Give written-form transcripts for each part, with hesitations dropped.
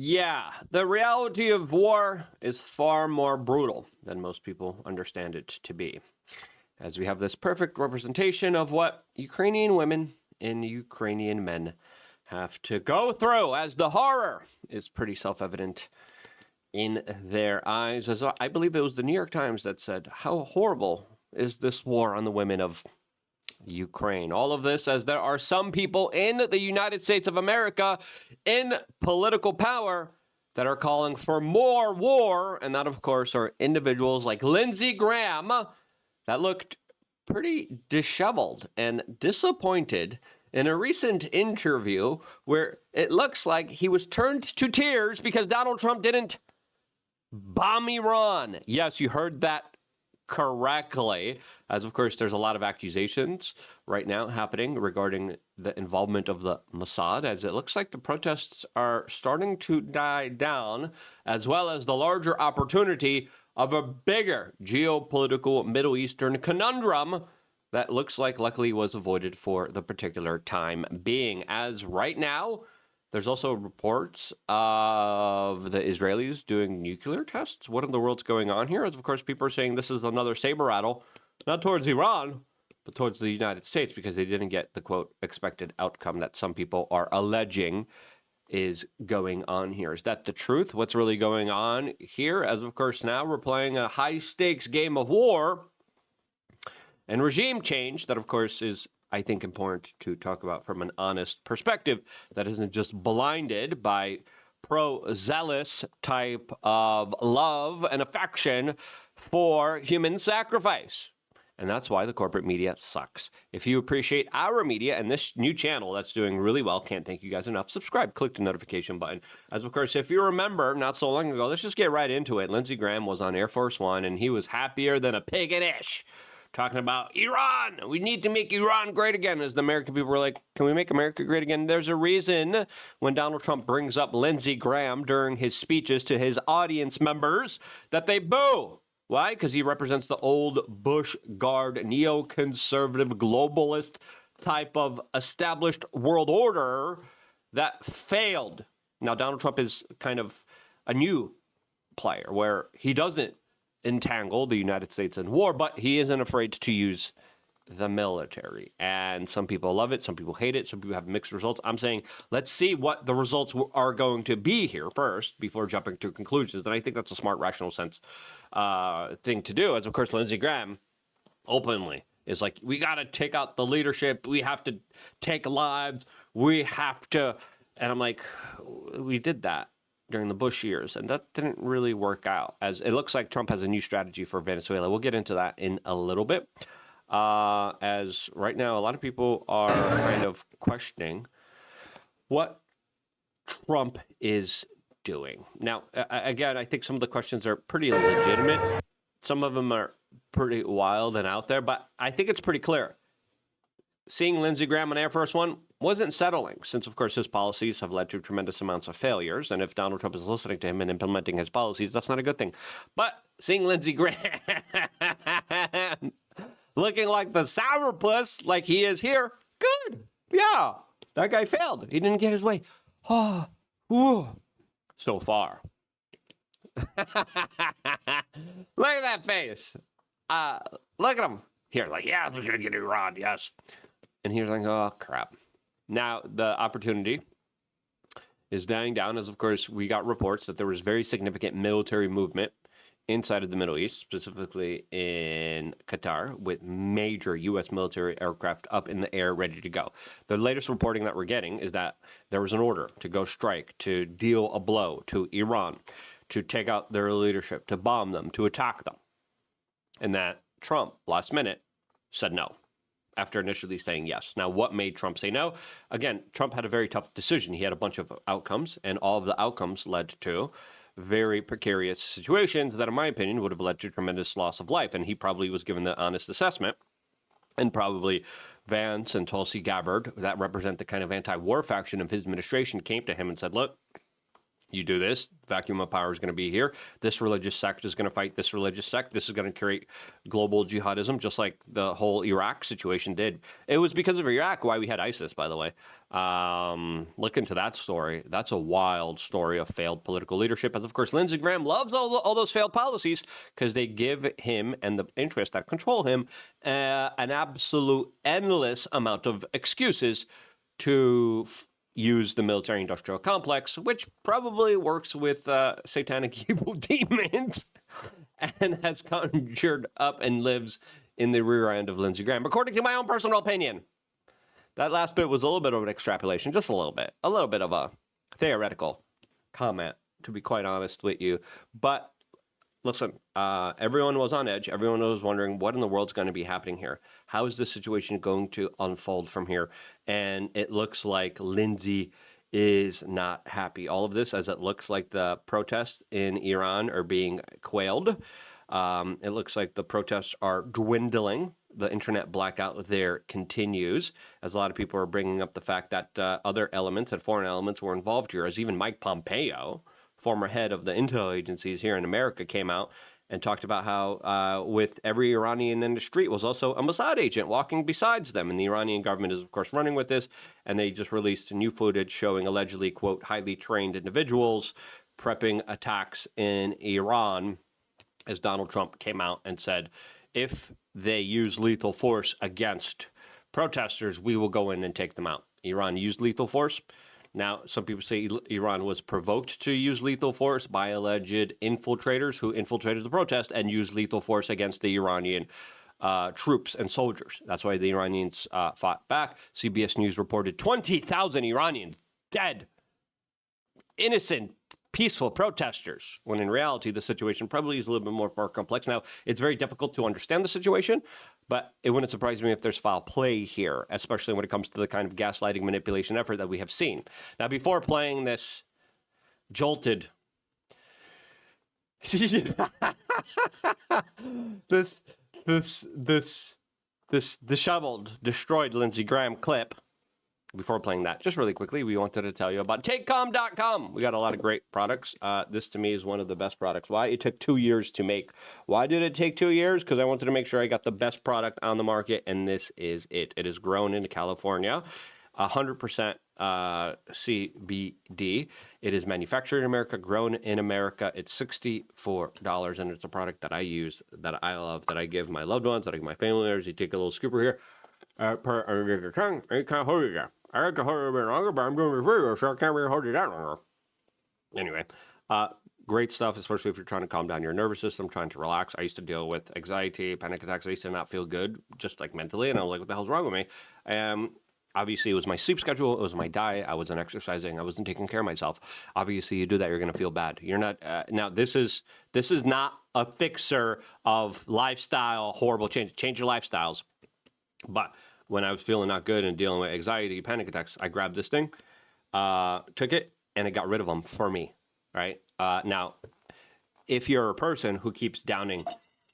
Yeah, the reality of war is far more brutal than most people understand it to be, as we have this perfect representation of what Ukrainian women and Ukrainian men have to go through, as the horror is pretty self-evident in their eyes. As I believe it was the New York Times that said, how horrible is this war on the women of Ukraine? All of this as there are some people in the United States of America in political power that are calling for more war, and that, of course, are individuals like Lindsey Graham that looked pretty disheveled and disappointed in a recent interview where it looks like he was turned to tears because Donald Trump didn't bomb Iran. Yes, you heard that correctly, as of course there's a lot of accusations right now happening regarding the involvement of the Mossad, as it looks like the protests are starting to die down, as well as the larger opportunity of a bigger geopolitical Middle Eastern conundrum that looks like luckily was avoided for the particular time being. As right now, there's also reports of the Israelis doing nuclear tests. What in the world's going on here? As of course, people are saying this is another saber rattle, not towards Iran, but towards the United States, because they didn't get the, quote, expected outcome that some people are alleging is going on here. Is that the truth? What's really going on here? As of course, now we're playing a high-stakes game of war and regime change that, of course, is, I think, important to talk about from an honest perspective that isn't just blinded by pro-zealous type of love and affection for human sacrifice. And that's why the corporate media sucks. If you appreciate our media and this new channel that's doing really well, can't thank you guys enough, subscribe, click the notification button. As of course, if you remember, not so long ago, let's just get right into it. Lindsey Graham was on Air Force One, and he was happier than a pig in ish, talking about Iran. We need to make Iran great again. As the American people were like, can we make America great again? There's a reason when Donald Trump brings up Lindsey Graham during his speeches to his audience members that they boo. Why? Because he represents the old Bush guard, neoconservative, globalist type of established world order that failed. Now, Donald Trump is kind of a new player where he doesn't entangle the United States in war, but he isn't afraid to use the military. And some people love it, some people hate it, some people have mixed results. I'm saying let's see what the results are going to be here first before jumping to conclusions. And I think that's a smart, rational sense thing to do. As of course, Lindsey Graham openly is like, we got to take out the leadership. We have to take lives. We have to. And I'm like, we did that during the Bush years, and that didn't really work out, as it looks like Trump has a new strategy for Venezuela. We'll get into that in a little bit, as right now a lot of people are kind of questioning what Trump is doing. Now, again, I think some of the questions are pretty legitimate. Some of them are pretty wild and out there, but I think it's pretty clear. Seeing Lindsey Graham on Air Force One wasn't settling, since, of course, his policies have led to tremendous amounts of failures. And if Donald Trump is listening to him and implementing his policies, that's not a good thing. But seeing Lindsey Graham looking like the sourpuss like he is here, good. Yeah, that guy failed. He didn't get his way. Oh, ooh. So far. Look at that face. Look at him. Here, like, yeah, we're going to get Iran, yes. And he's like, oh, crap. Now, the opportunity is dying down, as, of course, we got reports that there was very significant military movement inside of the Middle East, specifically in Qatar, with major U.S. military aircraft up in the air ready to go. The latest reporting that we're getting is that there was an order to go strike, to deal a blow to Iran, to take out their leadership, to bomb them, to attack them. And that Trump, last minute, said no, after initially saying yes. Now, what made Trump say no? Again, Trump had a very tough decision. He had a bunch of outcomes, and all of the outcomes led to very precarious situations that, in my opinion, would have led to tremendous loss of life. And he probably was given the honest assessment, and probably Vance and Tulsi Gabbard, that represent the kind of anti-war faction of his administration, came to him and said, look, You do this, vacuum of power is going to be here. This religious sect is going to fight this religious sect. This is going to create global jihadism, just like the whole Iraq situation did. It was because of Iraq why we had ISIS, by the way. Look into that story. That's a wild story of failed political leadership. As of course, Lindsey Graham loves all those failed policies because they give him and the interests that control him an absolute endless amount of excuses to use the military-industrial complex, which probably works with satanic evil demons and has conjured up and lives in the rear end of Lindsey Graham, according to my own personal opinion. That last bit was a little bit of an extrapolation, just a little bit of a theoretical comment, to be quite honest with you. But listen, everyone was on edge. Everyone was wondering what in the world's going to be happening here. How is this situation going to unfold from here? And it looks like Lindsey is not happy. All of this, as it looks like the protests in Iran are being quailed. It looks like the protests are dwindling. The internet blackout there continues, as a lot of people are bringing up the fact that other elements and foreign elements were involved here, as even Mike Pompeo, former head of the intel agencies here in America, came out and talked about how with every Iranian in the street was also a Mossad agent walking besides them. And the Iranian government is, of course, running with this. And they just released new footage showing allegedly, quote, highly trained individuals prepping attacks in Iran, as Donald Trump came out and said, if they use lethal force against protesters, we will go in and take them out. Iran used lethal force. Now, some people say Iran was provoked to use lethal force by alleged infiltrators who infiltrated the protest and used lethal force against the Iranian troops and soldiers. That's why the Iranians fought back. CBS News reported 20,000 Iranians dead, innocent, peaceful protesters, when in reality, the situation probably is a little bit more complex. Now, it's very difficult to understand the situation, but it wouldn't surprise me if there's foul play here, especially when it comes to the kind of gaslighting manipulation effort that we have seen. Now, before playing this jolted, this disheveled, destroyed Lindsey Graham clip, before playing that, just really quickly, we wanted to tell you about TakeCalm.com. We got a lot of great products. This, to me, is one of the best products. Why? It took 2 years to make. Why did it take 2 years? Because I wanted to make sure I got the best product on the market, and this is it. It is grown in California, 100% CBD. It is manufactured in America, grown in America. It's $64, and it's a product that I use, that I love, that I give my loved ones, that I give my family members. You take a little scooper here. I can't hold it there. I like to hold it a bit longer, but I'm doing this video, so I can't really hold it that longer. Anyway, great stuff, especially if you're trying to calm down your nervous system, trying to relax. I used to deal with anxiety, panic attacks. I used to not feel good, just like mentally, and I was like, what the hell's wrong with me? Obviously, it was my sleep schedule, it was my diet, I wasn't exercising, I wasn't taking care of myself. Obviously, you do that, you're going to feel bad. You're not, now, this is not a fixer of lifestyle, horrible change. Change your lifestyles. But when I was feeling not good and dealing with anxiety, panic attacks, I grabbed this thing, took it, and it got rid of them for me, right? Now, if you're a person who keeps downing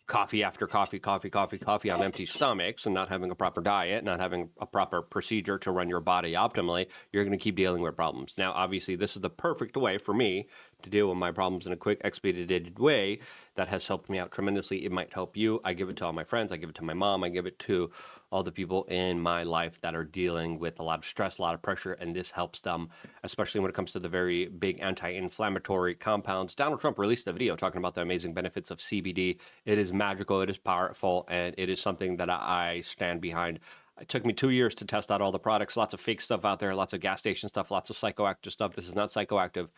coffee after coffee on empty stomachs and not having a proper diet, not having a proper procedure to run your body optimally, you're going to keep dealing with problems. Now, obviously, this is the perfect way for me to deal with my problems in a quick, expedited way that has helped me out tremendously. It might help you. I give it to all my friends. I give it to my mom. I give it to all the people in my life that are dealing with a lot of stress, a lot of pressure, and this helps them, especially when it comes to the very big anti-inflammatory compounds. Donald Trump released a video talking about the amazing benefits of CBD. It is magical, it is powerful, and it is something that I stand behind. It took me 2 years to test out all the products, lots of fake stuff out there, lots of gas station stuff, lots of psychoactive stuff. This is not psychoactive.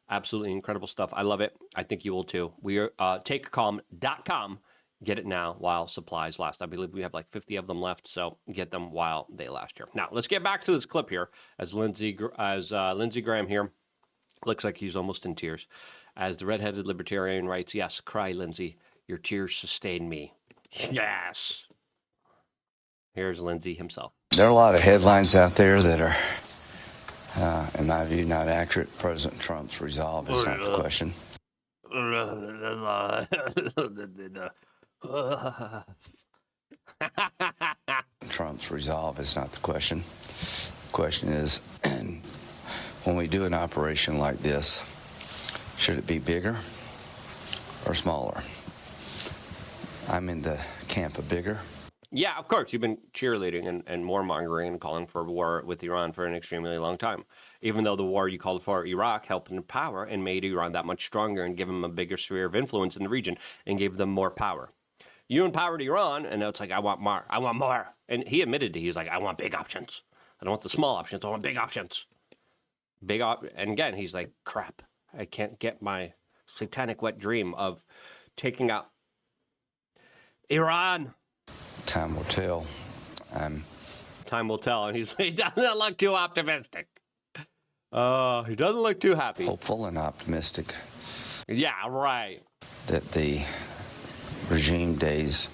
Absolutely incredible stuff. I love it. I think you will too. We are TakeCalm.com. Get it now while supplies last. I believe we have like 50 of them left, so get them while they last here. Now, let's get back to this clip here as Lindsey Graham here looks like he's almost in tears. As the redheaded libertarian writes, yes, cry, Lindsey. Your tears sustain me. Yes. Here's Lindsey himself. There are a lot of headlines out there that are, in my view, not accurate. President Trump's resolve is not the question. Trump's resolve is not the question. The question is, when we do an operation like this, Should it be bigger or smaller? I'm in the camp of bigger. Yeah, of course. You've been cheerleading and warmongering and calling for war with Iran for an extremely long time. Even though the war you called for Iraq helped in power and made Iran that much stronger and give them a bigger sphere of influence in the region and gave them more power. You empowered Iran, and now it's like, I want more. I want more. And he admitted he's like, I want big options. I don't want the small options. I want big options. And again, he's like, crap. I can't get my satanic wet dream of taking out Iran. Time will tell. Time will tell. And he doesn't look too optimistic. He doesn't look too happy. Hopeful and optimistic. Yeah, right. That the regime days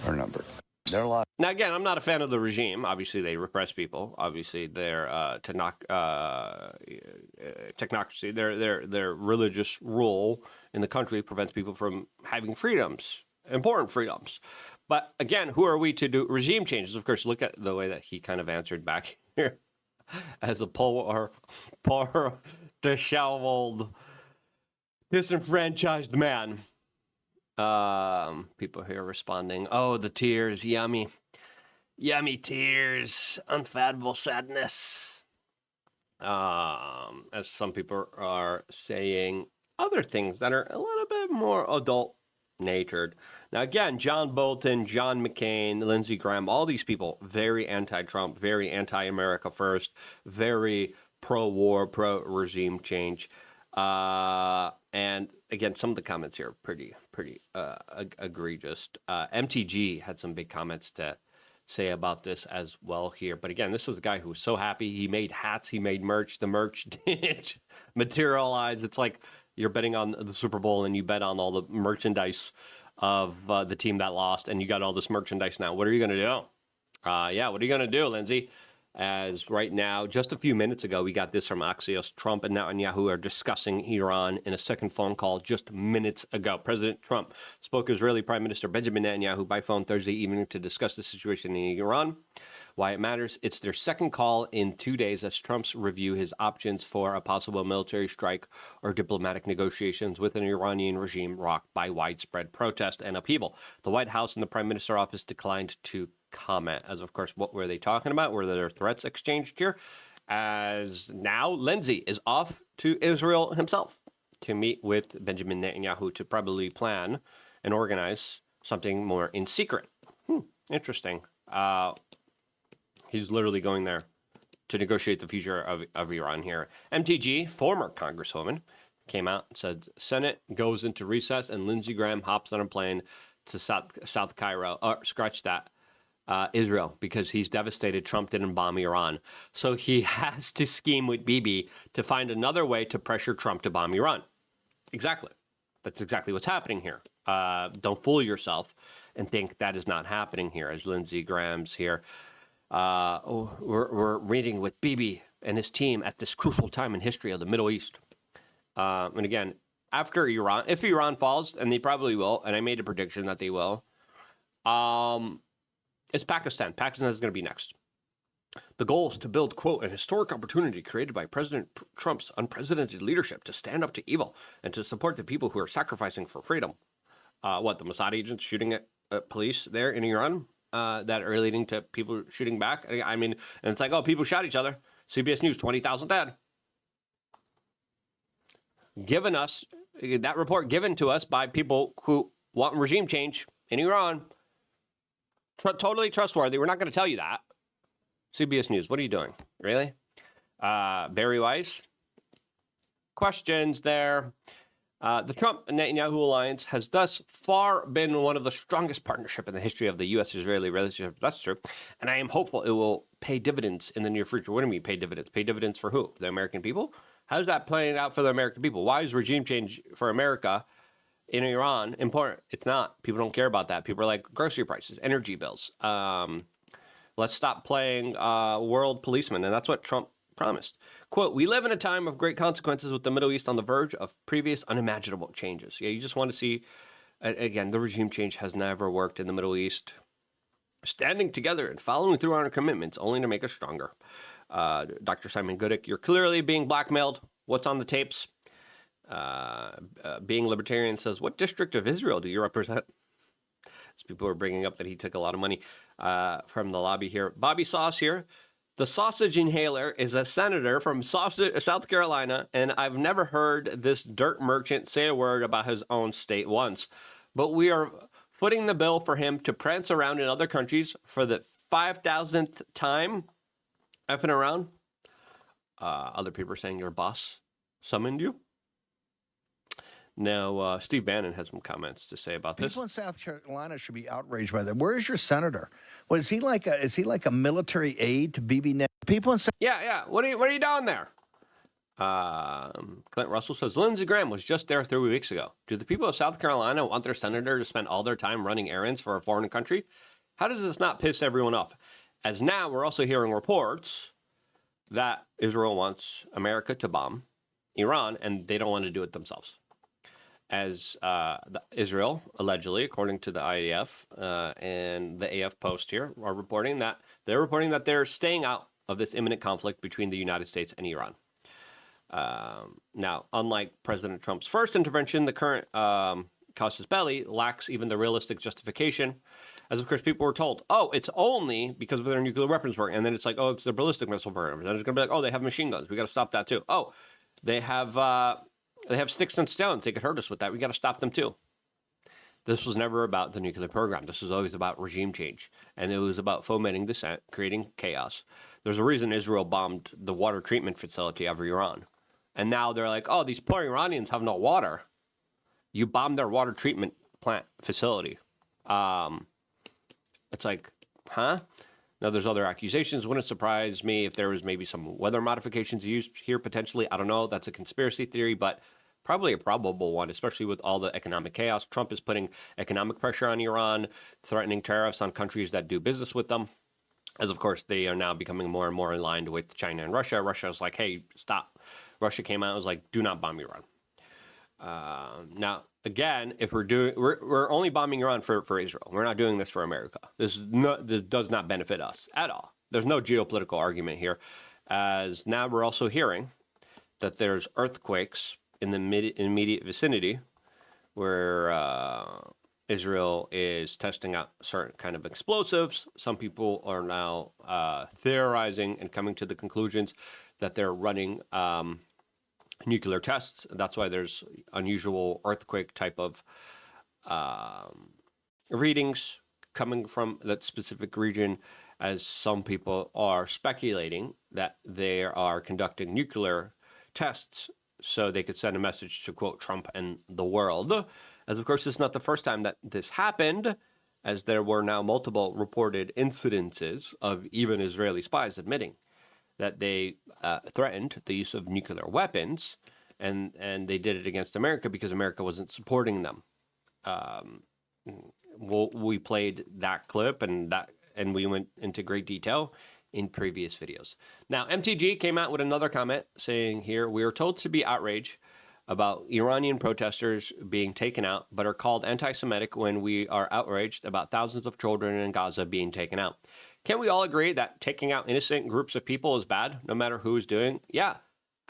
are numbered. There are a lot. Now, again, I'm not a fan of the regime. Obviously, they repress people. Obviously, their technocracy, their religious rule in the country prevents people from having freedoms, important freedoms. But again, who are we to do regime changes? Of course, look at the way that he kind of answered back here as a poor, disheveled, disenfranchised man. People here responding, oh, the tears, yummy. Yummy tears, unfathomable sadness. As some people are saying other things that are a little bit more adult-natured. Now, again, John Bolton, John McCain, Lindsey Graham, all these people, very anti-Trump, very anti-America first, very pro-war, pro-regime change. And again, some of the comments here are pretty egregious. MTG had some big comments to say about this as well here. But again, this is the guy who was so happy. He made hats, he made merch. The merch didn't materialize. It's like you're betting on the Super Bowl and you bet on all the merchandise of the team that lost, and you got all this merchandise now. What are you going to do? Yeah, what are you going to do, Lindsey? As right now, just a few minutes ago, we got this from Axios. Trump and Netanyahu are discussing Iran in a second phone call just minutes ago. President Trump spoke to Israeli Prime Minister Benjamin Netanyahu by phone Thursday evening to discuss the situation in Iran. Why it matters, it's their second call in 2 days as Trump's review his options for a possible military strike or diplomatic negotiations with an Iranian regime rocked by widespread protest and upheaval. The White House and the Prime Minister's office declined to comment. As of course, what were they talking about? Were there threats exchanged here? As now Lindsey is off to Israel himself to meet with Benjamin Netanyahu to probably plan and organize something more in secret. Interesting. He's literally going there to negotiate the future of Iran here. MTG, former Congresswoman, came out and said Senate goes into recess and Lindsey Graham hops on a plane to South Cairo. Scratch that. Israel, because he's devastated Trump didn't bomb Iran. So he has to scheme with Bibi to find another way to pressure Trump to bomb Iran. Exactly. That's exactly what's happening here. Don't fool yourself and think that is not happening here. As Lindsey Graham's here, we're meeting with Bibi and his team at this crucial time in history of the Middle East. And again, after Iran, if Iran falls, and they probably will, and I made a prediction that they will, it's Pakistan. Pakistan is going to be next. The goal is to build, quote, an historic opportunity created by President Trump's unprecedented leadership to stand up to evil and to support the people who are sacrificing for freedom. The Mossad agents shooting at police there in Iran that are leading to people shooting back? I mean, and it's like, oh, people shot each other. CBS News, 20,000 dead. Given us, that report given to us by people who want regime change in Iran. Totally trustworthy. We're not going to tell you that. CBS News, what are you doing? Really? Barry Weiss? Questions there. The Trump-Netanyahu alliance has thus far been one of the strongest partnerships in the history of the U.S.-Israeli relationship. That's true. And I am hopeful it will pay dividends in the near future. What do you mean pay dividends? Pay dividends for who? The American people? How's that playing out for the American people? Why is regime change for America in Iran important? It's not. People don't care about that. People are like grocery prices, energy bills. Let's stop playing world policeman. And that's what Trump promised. Quote, we live in a time of great consequences with the Middle East on the verge of previous unimaginable changes. Yeah, you just want to see, again, the regime change has never worked in the Middle East. Standing together and following through on our commitments only to make us stronger. Dr. Simon Goodek, you're clearly being blackmailed. What's on the tapes? Being Libertarian says, what district of Israel do you represent? As people are bringing up that he took a lot of money from the lobby here. Bobby Sauce here. The sausage inhaler is a senator from South Carolina, and I've never heard this dirt merchant say a word about his own state once. But we are footing the bill for him to prance around in other countries for the 5,000th time, effing around. Other people are saying your boss summoned you. Now, Steve Bannon has some comments to say about this. People in South Carolina should be outraged by that. Where is your senator? Is he like a military aide to Bibi? People in Yeah. What are you doing there? Clint Russell says Lindsey Graham was just there 3 weeks ago. Do the people of South Carolina want their senator to spend all their time running errands for a foreign country? How does this not piss everyone off? As now we're also hearing reports that Israel wants America to bomb Iran, and they don't want to do it themselves. As Israel, allegedly, according to the IDF and the AF Post here, are reporting that they're staying out of this imminent conflict between the United States and Iran. Now, unlike President Trump's first intervention, the current casus belli lacks even the realistic justification. As, of course, people were told, oh, it's only because of their nuclear weapons program. And then it's like, oh, it's their ballistic missile program. And then it's going to be like, oh, they have machine guns. We got to stop that, too. Oh, they have sticks and stones. They could hurt us with that. We got to stop them, too. This was never about the nuclear program. This was always about regime change. And it was about fomenting dissent, creating chaos. There's a reason Israel bombed the water treatment facility of Iran. And now they're like, oh, these poor Iranians have no water. You bombed their water treatment plant facility. It's like, huh? Now, there's other accusations. Wouldn't surprise me if there was maybe some weather modifications used here potentially. I don't know. That's a conspiracy theory, but probably a probable one, especially with all the economic chaos. Trump is putting economic pressure on Iran, threatening tariffs on countries that do business with them. As, of course, they are now becoming more and more aligned with China and Russia. Russia is like, hey, stop. Russia came out and was like, do not bomb Iran. Now, again, if we're only bombing Iran for Israel. We're not doing this for America. This does not benefit us at all. There's no geopolitical argument here, as now we're also hearing that there's earthquakes in the immediate vicinity where Israel is testing out certain kind of explosives. Some people are now theorizing and coming to the conclusions that they're running nuclear tests. That's why there's unusual earthquake type of readings coming from that specific region, as some people are speculating that they are conducting nuclear tests so they could send a message to, quote, Trump and the world. As, of course, this is not the first time that this happened, as there were now multiple reported incidences of even Israeli spies admitting that they threatened the use of nuclear weapons, and they did it against America because America wasn't supporting them. We played that clip and we went into great detail in previous videos. Now, MTG came out with another comment saying here, we are told to be outraged about Iranian protesters being taken out, but are called anti-Semitic when we are outraged about thousands of children in Gaza being taken out. Can we all agree that taking out innocent groups of people is bad, no matter who is doing? Yeah,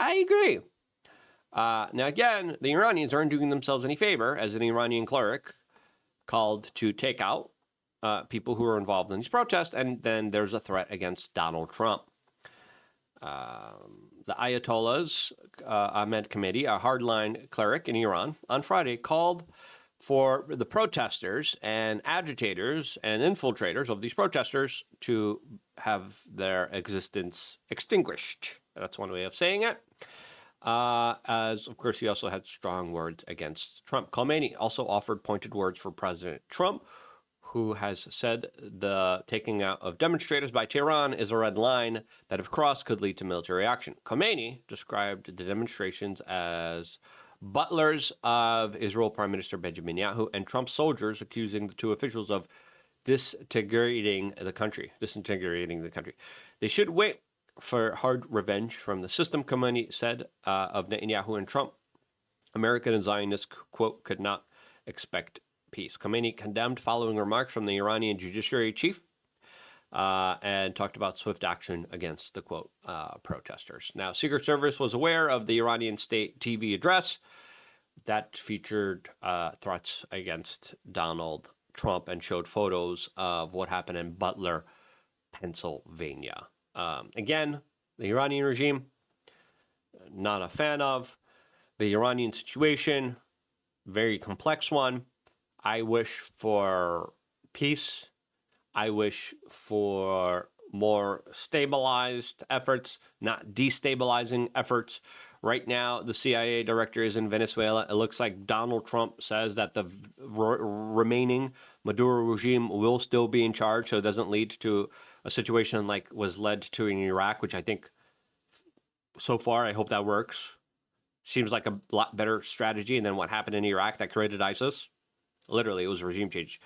I agree. Now, again, the Iranians aren't doing themselves any favor, as an Iranian cleric called to take out people who are involved in these protests, and then there's a threat against Donald Trump. The Ayatollah's Ahmed Committee, a hardline cleric in Iran, on Friday called for the protesters and agitators and infiltrators of these protesters to have their existence extinguished. That's one way of saying it. As, of course, he also had strong words against Trump. Khomeini also offered pointed words for President Trump, who has said the taking out of demonstrators by Tehran is a red line that, if crossed, could lead to military action. Khomeini described the demonstrations as butlers of Israel Prime Minister Benjamin Netanyahu and Trump soldiers, accusing the two officials of disintegrating the country. They should wait for hard revenge from the system, Khomeini said of Netanyahu and Trump. American and Zionists, quote, could not expect peace. Khomeini condemned following remarks from the Iranian judiciary chief and talked about swift action against the, quote, protesters. Now, Secret Service was aware of the Iranian state TV address that featured threats against Donald Trump and showed photos of what happened in Butler, Pennsylvania. Again, the Iranian regime, not a fan of. The Iranian situation, very complex one. I wish for peace. I wish for more stabilized efforts, not destabilizing efforts. Right now, the CIA director is in Venezuela. It looks like Donald Trump says that the remaining Maduro regime will still be in charge, so it doesn't lead to a situation like was led to in Iraq, which I think so far, I hope that works. Seems like a lot better strategy than what happened in Iraq that created ISIS. Literally, it was a regime change.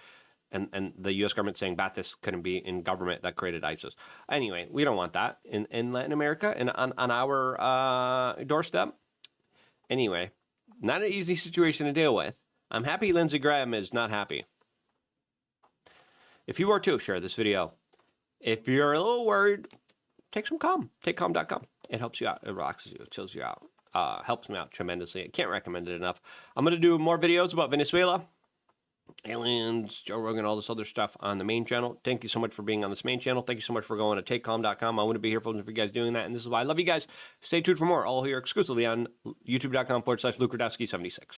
And the U.S. government saying Ba'athist couldn't be in government that created ISIS. Anyway, we don't want that in Latin America and on our doorstep. Anyway, not an easy situation to deal with. I'm happy Lindsey Graham is not happy. If you are too, share this video. If you're a little worried, take some Calm. Take Calm.com. It helps you out. It relaxes you. It chills you out. Helps me out tremendously. I can't recommend it enough. I'm going to do more videos about Venezuela, aliens, Joe Rogan, all this other stuff on the main channel. Thank you so much for being on this main channel. Thank you so much for going to TakeCalm.com. I want to be here for you guys doing that, and this is why I love you guys. Stay tuned for more, all here exclusively on youtube.com/LukeRadowski76.